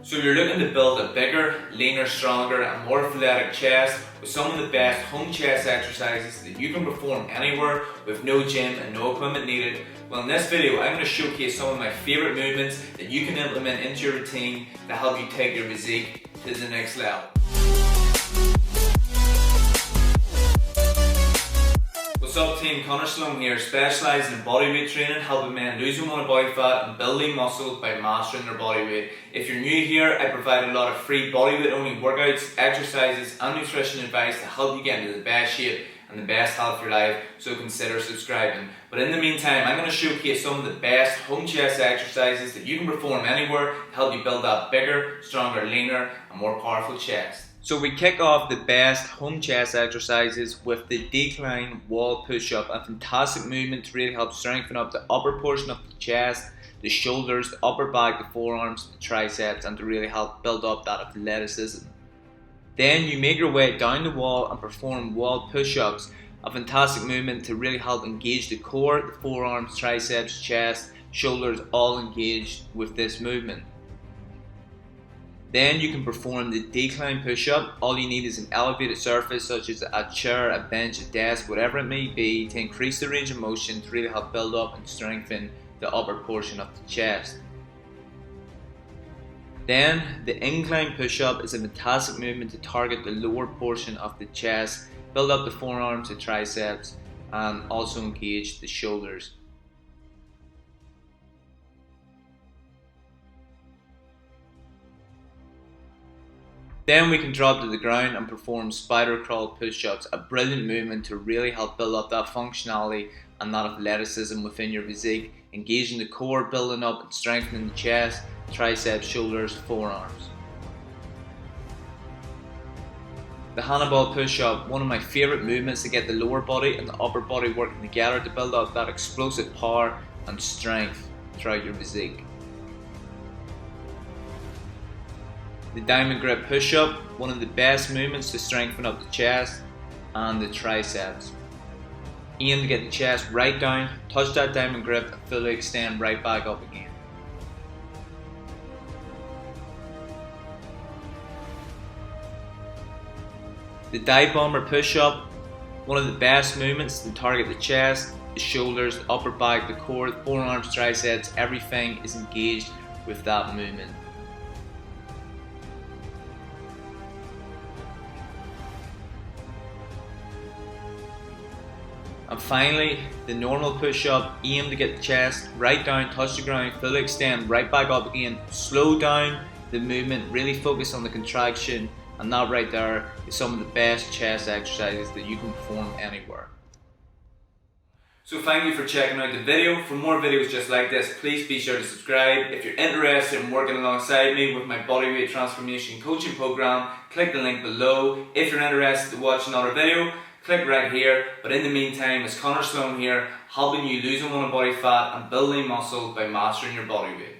So you're looking to build a bigger, leaner, stronger and more athletic chest with some of the best home chest exercises that you can perform anywhere with no gym and no equipment needed. Well, in this video I'm going to showcase some of my favourite movements that you can implement into your routine to help you take your physique to the next level. What's up team, Conor Sloan here, specialising in bodyweight training, helping men lose and want body fat and building muscle by mastering their body weight. If you're new here, I provide a lot of free bodyweight only workouts, exercises and nutrition advice to help you get into the best shape and the best health for your life, so consider subscribing. But in the meantime, I'm going to showcase some of the best home chest exercises that you can perform anywhere to help you build that bigger, stronger, leaner and more powerful chest. So we kick off the best home chest exercises with the decline wall push-up, a fantastic movement to really help strengthen up the upper portion of the chest, the shoulders, the upper back, the forearms, the triceps, and to really help build up that athleticism. Then you make your way down the wall and perform wall push-ups, a fantastic movement to really help engage the core, the forearms, triceps, chest, shoulders, all engaged with this movement. Then you can perform the decline push-up. All you need is an elevated surface such as a chair, a bench, a desk, whatever it may be, to increase the range of motion to really help build up and strengthen the upper portion of the chest. Then the incline push-up is a fantastic movement to target the lower portion of the chest, build up the forearms, the triceps, and also engage the shoulders. Then we can drop to the ground and perform spider crawl push-ups, a brilliant movement to really help build up that functionality and that athleticism within your physique, engaging the core, building up and strengthening the chest, triceps, shoulders, forearms. The Hannibal push-up, one of my favourite movements to get the lower body and the upper body working together to build up that explosive power and strength throughout your physique. The diamond grip push-up, one of the best movements to strengthen up the chest and the triceps. Aim to get the chest right down, touch that diamond grip and fully extend right back up again. The dive bomber push-up, one of the best movements to target the chest, the shoulders, the upper back, the core, the forearms, triceps, everything is engaged with that movement. And finally, the normal push-up, aim to get the chest right down, touch the ground, fully extend, right back up again, slow down the movement, really focus on the contraction, and that right there is some of the best chest exercises that you can perform anywhere. So thank you for checking out the video. For more videos just like this, please be sure to subscribe. If you're interested in working alongside me with my bodyweight transformation coaching program, click the link below. If you're interested to watch another video, click right here. But in the meantime, it's Conor Sloan here, helping you lose and want body fat and building muscle by mastering your body weight.